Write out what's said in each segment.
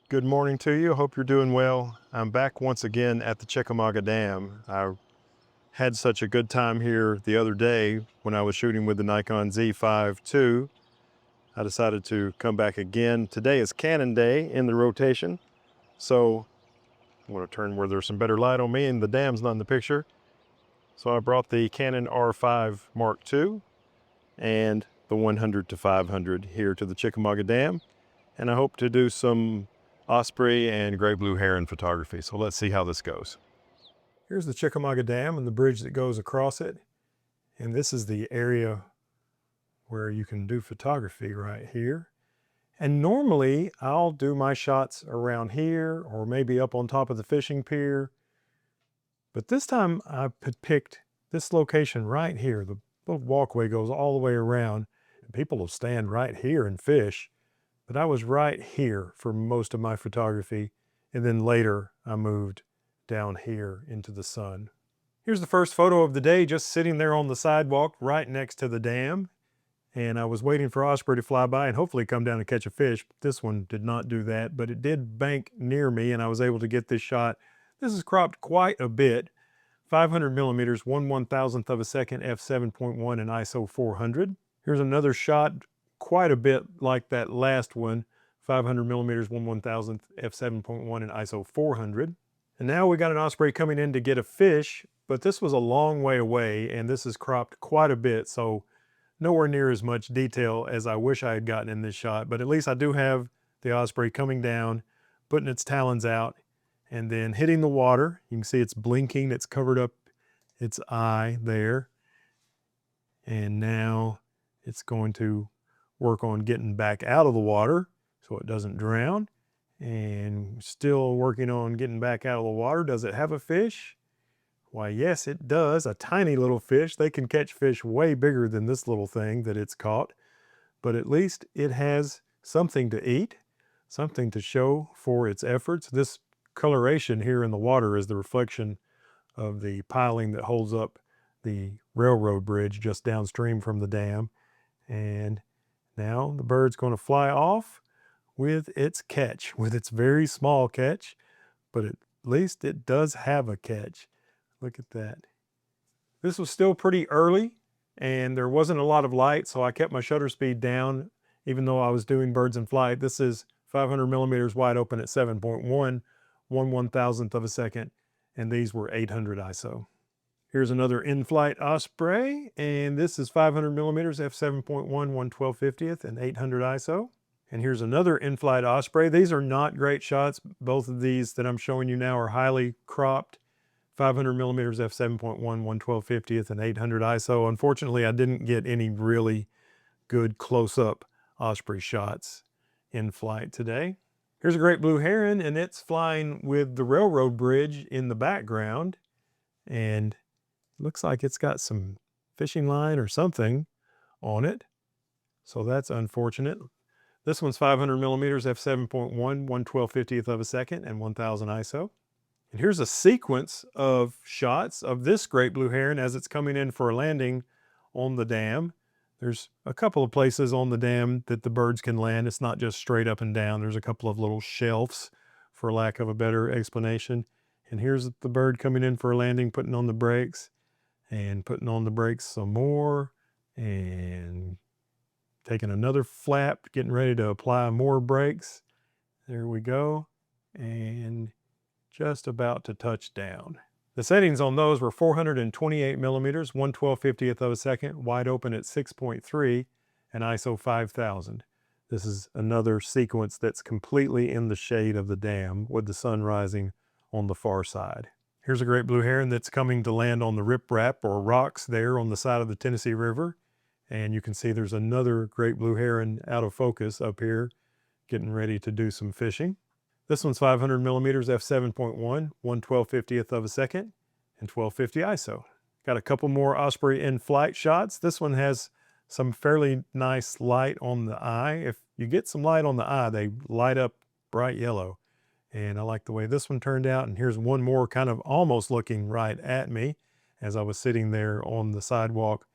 Good morning to you. Hope you're doing well. I'm back once again at the Chickamauga Dam. I had such a good time here the other day when I was shooting with the Nikon Z5 II. I decided to come back again. Today is Canon day in the rotation, so I'm going to turn where there's some better light on me and the dam's not in the picture. So I brought the Canon R5 Mark II and the 100 to 500 here to the Chickamauga Dam, and I hope to do some Osprey and gray blue heron photography. So let's see how this goes. Here's the Chickamauga Dam and the bridge that goes across it. And this is the area where you can do photography right here. And normally I'll do my shots around here or maybe up on top of the fishing pier. But this time I picked this location right here. The little walkway goes all the way around and people will stand right here and fish. But I was right here for most of my photography, and then later I moved down here into the sun. Here's the first photo of the day, just sitting there on the sidewalk right next to the dam. And I was waiting for Osprey to fly by and hopefully come down and catch a fish. This one did not do that, but it did bank near me and I was able to get this shot. This is cropped quite a bit. 500 millimeters, 1/1000th of a second, f7.1 and ISO 400. Here's another shot quite a bit like that last one, 500 millimeters, 1/1000th, f7.1 and ISO 400. And now we got an Osprey coming in to get a fish, but this was a long way away and this is cropped quite a bit, so nowhere near as much detail as I wish I had gotten in this shot, but at least I do have the Osprey coming down, putting its talons out, and then hitting the water. You can see it's blinking, it's covered up its eye there. And now it's going to work on getting back out of the water so it doesn't drown. And still working on getting back out of the water. Does it have a fish? Why, yes, it does. A tiny little fish. They can catch fish way bigger than this little thing that it's caught. But at least it has something to eat, something to show for its efforts. This coloration here in the water is the reflection of the piling that holds up the railroad bridge just downstream from the dam. And now the bird's going to fly off with its catch, with its very small catch, but at least it does have a catch. Look at that. This was still pretty early and there wasn't a lot of light, so I kept my shutter speed down even though I was doing birds in flight. This is 500 millimeters wide open at 7.1, 1/1000th of a second, and these were 800 ISO. Here's another in-flight Osprey, and this is 500 millimeters, f7.1, 1/1250th, and 800 ISO. And here's another in-flight Osprey. These are not great shots. Both of these that I'm showing you now are highly cropped. 500 millimeters, f7.1, 1/1250th, and 800 ISO. Unfortunately, I didn't get any really good close-up Osprey shots in flight today. Here's a great blue heron, and it's flying with the railroad bridge in the background. And looks like it's got some fishing line or something on it. So that's unfortunate. This one's 500 millimeters, f7.1, 1/1250th of a second, and 1000 ISO. And here's a sequence of shots of this great blue heron as it's coming in for a landing on the dam. There's a couple of places on the dam that the birds can land. It's not just straight up and down. There's a couple of little shelves, for lack of a better explanation. And here's the bird coming in for a landing, putting on the brakes and putting on the brakes some more and taking another flap, getting ready to apply more brakes. There we go. And just about to touch down. The settings on those were 428 millimeters, 1/1250th of a second, wide open at 6.3, and ISO 5000. This is another sequence that's completely in the shade of the dam with the sun rising on the far side. Here's a great blue heron that's coming to land on the riprap or rocks there on the side of the Tennessee River. And you can see there's another great blue heron out of focus up here, getting ready to do some fishing. This one's 500 millimeters, f7.1, 1/1250th of a second, and 1250 ISO. Got a couple more Osprey in-flight shots. This one has some fairly nice light on the eye. If you get some light on the eye, they light up bright yellow. And I like the way this one turned out. And here's one more kind of almost looking right at me as I was sitting there on the sidewalk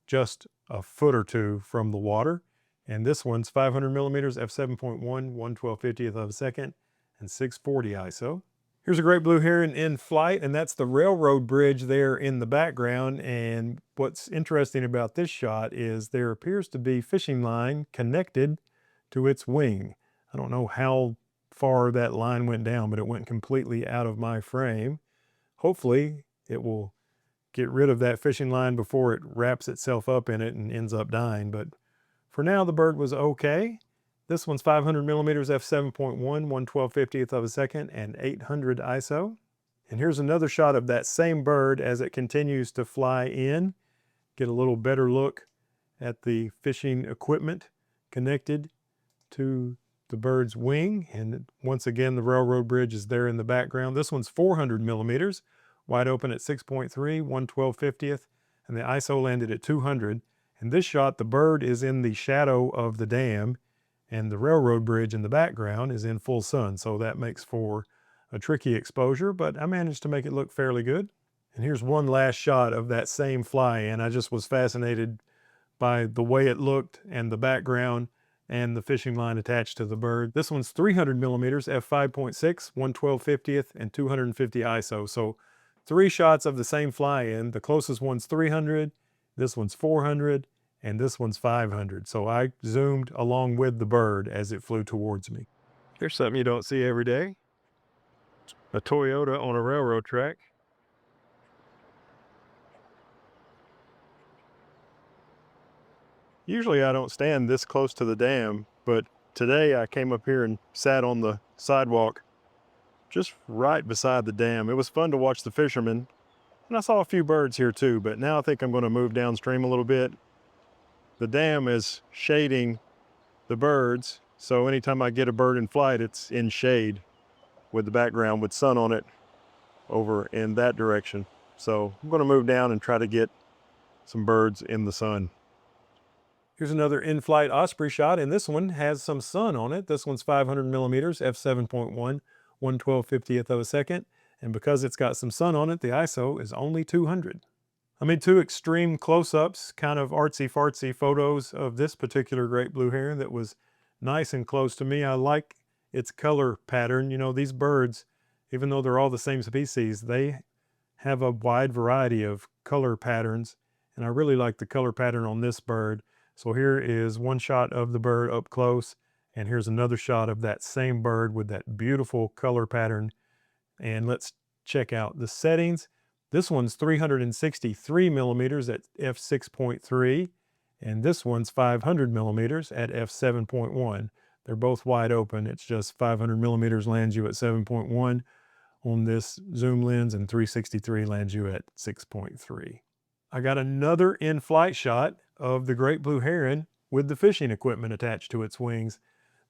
just a foot or two from the water. And this one's 500 millimeters, f7.1, 1/1250th of a second, and 640 ISO. Here's a great blue heron in flight, and that's the railroad bridge there in the background. And what's interesting about this shot is there appears to be fishing line connected to its wing. I don't know how far that line went down, but it went completely out of my frame. Hopefully it will get rid of that fishing line before it wraps itself up in it and ends up dying. But for now, the bird was okay. This one's 500 millimeters f7.1, 1/1250th of a second, and 800 ISO. And here's another shot of that same bird as it continues to fly in. Get a little better look at the fishing equipment connected to the bird's wing. And once again, the railroad bridge is there in the background. This one's 400 millimeters, wide open at 6.3, 1/1250th, and the ISO landed at 200. In this shot, the bird is in the shadow of the dam, and the railroad bridge in the background is in full sun, so that makes for a tricky exposure, but I managed to make it look fairly good. And here's one last shot of that same fly, and I just was fascinated by the way it looked and the background and the fishing line attached to the bird. This one's 300 millimeters, f5.6, 1/1250th, and 250 ISO. So 3 shots of the same fly in. The closest one's 300, this one's 400, and this one's 500. So I zoomed along with the bird as it flew towards me. Here's something you don't see every day. A Toyota on a railroad track. Usually I don't stand this close to the dam, but today I came up here and sat on the sidewalk just right beside the dam. It was fun to watch the fishermen, and I saw a few birds here too, but now I think I'm going to move downstream a little bit. The dam is shading the birds, so anytime I get a bird in flight, it's in shade with the background with sun on it over in that direction. So I'm going to move down and try to get some birds in the sun. Here's another in-flight Osprey shot, and this one has some sun on it. This one's 500 millimeters, f7.1, 1/1250th of a second. And because it's got some sun on it, the ISO is only 200. I made 2 extreme close-ups, kind of artsy-fartsy photos of this particular great blue heron that was nice and close to me. I like its color pattern. You know, these birds, even though they're all the same species, they have a wide variety of color patterns, and I really like the color pattern on this bird. So here is one shot of the bird up close, and here's another shot of that same bird with that beautiful color pattern. And let's check out the settings. This one's 363 millimeters at f6.3, and this one's 500 millimeters at f7.1. They're both wide open. It's just 500 millimeters lands you at 7.1 on this zoom lens, and 363 lands you at 6.3. I got another in-flight shot of the great blue heron with the fishing equipment attached to its wings.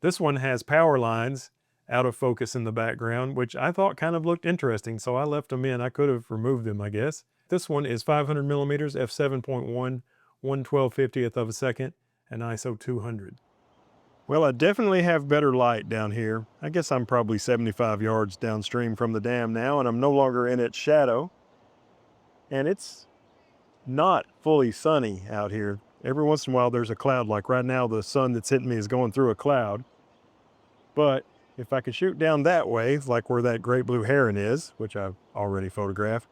This one has power lines out of focus in the background, which I thought kind of looked interesting, so I left them in. I could have removed them, I guess. This one is 500 millimeters, f7.1, 1/1250th of a second, and ISO 200. Well, I definitely have better light down here. I guess I'm probably 75 yards downstream from the dam now, and I'm no longer in its shadow. And it's not fully sunny out here. Every once in a while there's a cloud, like right now the sun that's hitting me is going through a cloud. But if I could shoot down that way, like where that great blue heron is, which I've already photographed,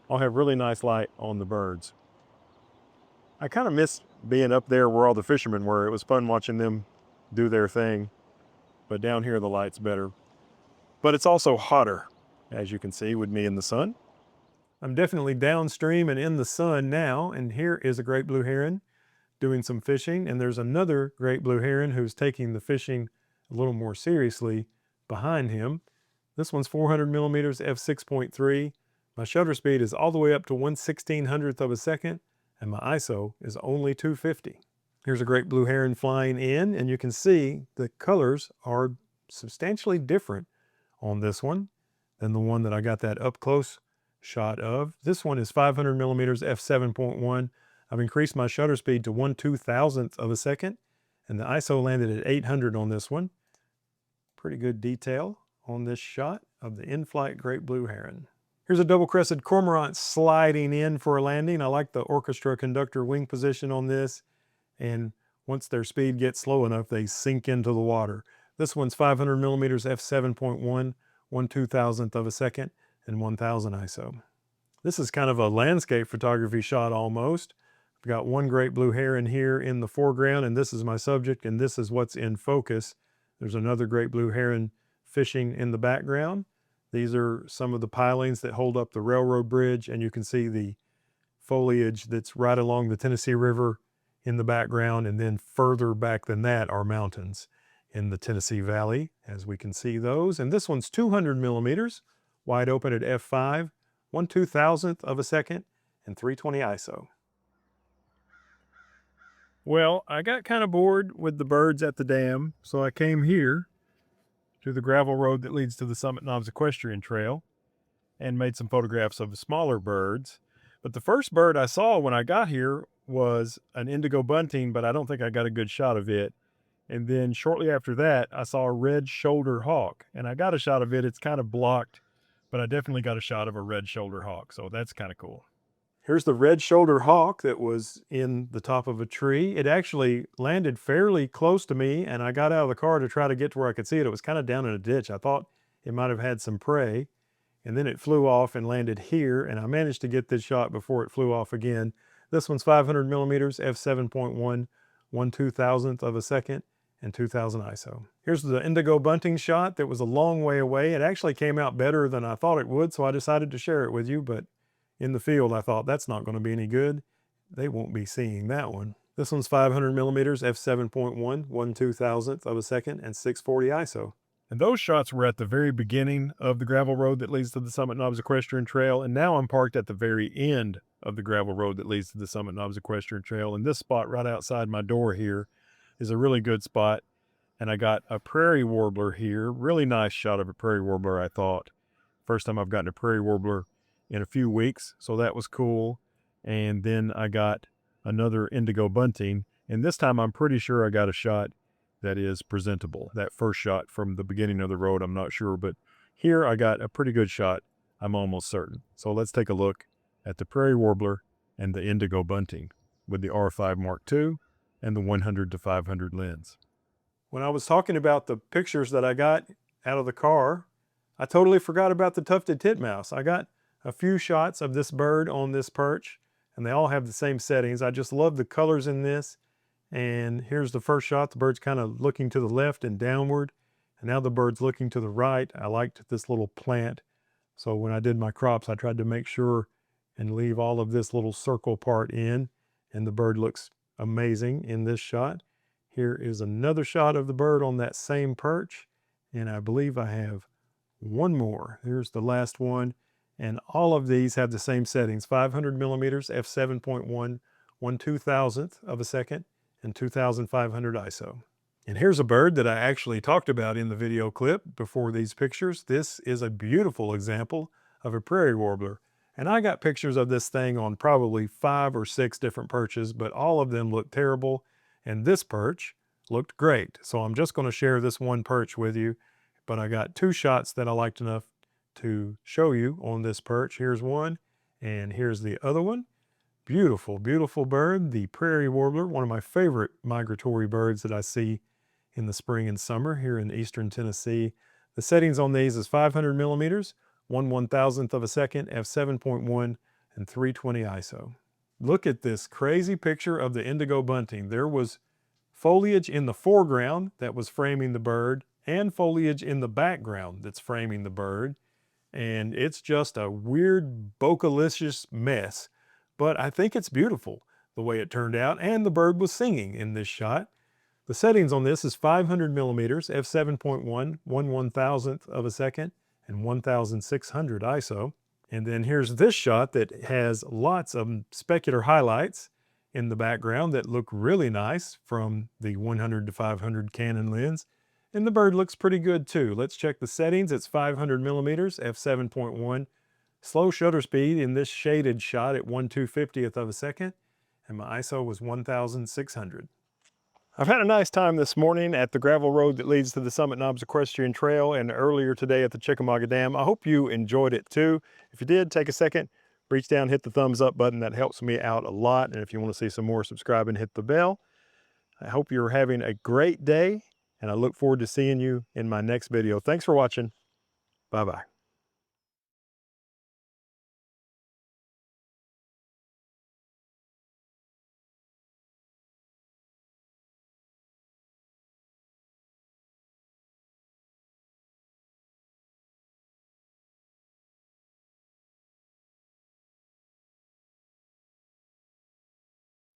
I'll have really nice light on the birds. I kind of miss being up there where all the fishermen were. It was fun watching them do their thing. But down here the light's better. But it's also hotter, as you can see with me in the sun. I'm definitely downstream and in the sun now, and here is a great blue heron doing some fishing, and there's another great blue heron who's taking the fishing a little more seriously behind him. This one's 400 millimeters, f6.3. My shutter speed is all the way up to 1/1600th of a second, and my ISO is only 250. Here's a great blue heron flying in, and you can see the colors are substantially different on this one than the one that I got that up close shot of. This one is 500 millimeters, f7.1. I've increased my shutter speed to 1/2000th of a second, and the ISO landed at 800 on this one. Pretty good detail on this shot of the in-flight great blue heron. Here's a double-crested cormorant sliding in for a landing. I like the orchestra conductor wing position on this, and once their speed gets slow enough, they sink into the water. This one's 500 millimeters f7.1, 1/2000th of a second, and 1000 ISO. This is kind of a landscape photography shot almost. I've got one great blue heron here in the foreground, and this is my subject, and this is what's in focus. There's another great blue heron fishing in the background. These are some of the pilings that hold up the railroad bridge, and you can see the foliage that's right along the Tennessee River in the background, and then further back than that are mountains in the Tennessee Valley, as we can see those. And this one's 200 millimeters, wide open at f5, 1/2000th of a second, and 320 ISO. Well, I got kind of bored with the birds at the dam, so I came here to the gravel road that leads to the Summit Knobs Equestrian Trail and made some photographs of the smaller birds. But the first bird I saw when I got here was an indigo bunting, but I don't think I got a good shot of it. And then shortly after that, I saw a red shoulder hawk, and I got a shot of it. It's kind of blocked, but I definitely got a shot of a red shoulder hawk, so that's kind of cool. Here's the red shoulder hawk that was in the top of a tree. It actually landed fairly close to me, and I got out of the car to try to get to where I could see it. It was kind of down in a ditch. I thought it might have had some prey, and then it flew off and landed here, and I managed to get this shot before it flew off again. This one's 500 millimeters, f7.1, 1/2000th of a second, and 2000 ISO. Here's the indigo bunting shot that was a long way away. It actually came out better than I thought it would, so I decided to share it with you, but in the field, I thought that's not going to be any good. They won't be seeing that one. This one's 500 millimeters, f7.1, 1/2000th of a second, and 640 ISO. And those shots were at the very beginning of the gravel road that leads to the Summit Knobs Equestrian Trail, and now I'm parked at the very end of the gravel road that leads to the Summit Knobs Equestrian Trail. And this spot right outside my door here is a really good spot. And I got a prairie warbler here. Really nice shot of a prairie warbler, I thought. First time I've gotten a prairie warbler in a few weeks, so that was cool. And then I got another indigo bunting, and this time I'm pretty sure I got a shot that is presentable. That first shot from the beginning of the road, I'm not sure, but here I got a pretty good shot, I'm almost certain. So let's take a look at the prairie warbler and the indigo bunting with the R5 Mark II and the 100-500 lens. When I was talking about the pictures that I got out of the car, I totally forgot about the tufted titmouse. I got a few shots of this bird on this perch, and they all have the same settings. I just love the colors in this. And here's the first shot. The bird's kind of looking to the left and downward, and now the bird's looking to the right. I liked this little plant, so when I did my crops, I tried to make sure and leave all of this little circle part in, and the bird looks amazing in this shot. Here is another shot of the bird on that same perch, and I believe I have one more. Here's the last one. And all of these have the same settings: 500 millimeters, f7.1, 1/2000th of a second, and 2500 ISO. And here's a bird that I actually talked about in the video clip before these pictures. This is a beautiful example of a prairie warbler. And I got pictures of this thing on probably 5 or 6 different perches, but all of them looked terrible. And this perch looked great. So I'm just going to share this one perch with you, but I got 2 shots that I liked enough to show you on this perch. Here's one, and here's the other one. Beautiful, beautiful bird, the prairie warbler, one of my favorite migratory birds that I see in the spring and summer here in eastern Tennessee. The settings on these is 500 millimeters, 1/1000th of a second, f7.1, and 320 ISO. Look at this crazy picture of the indigo bunting. There was foliage in the foreground that was framing the bird, and foliage in the background that's framing the bird. And it's just a weird, bocalicious mess. But I think it's beautiful the way it turned out, and the bird was singing in this shot. The settings on this is 500 millimeters, f7.1, 1/1000th of a second, and 1600 ISO. And then here's this shot that has lots of specular highlights in the background that look really nice from the 100-500 Canon lens. And the bird looks pretty good too. Let's check the settings. It's 500 millimeters, f7.1. Slow shutter speed in this shaded shot at 1/250th of a second. And my ISO was 1600. I've had a nice time this morning at the gravel road that leads to the Summit Knobs Equestrian Trail, and earlier today at the Chickamauga Dam. I hope you enjoyed it too. If you did, take a second, reach down, hit the thumbs up button. That helps me out a lot. And if you want to see some more, subscribe and hit the bell. I hope you're having a great day, and I look forward to seeing you in my next video. Thanks for watching. Bye-bye.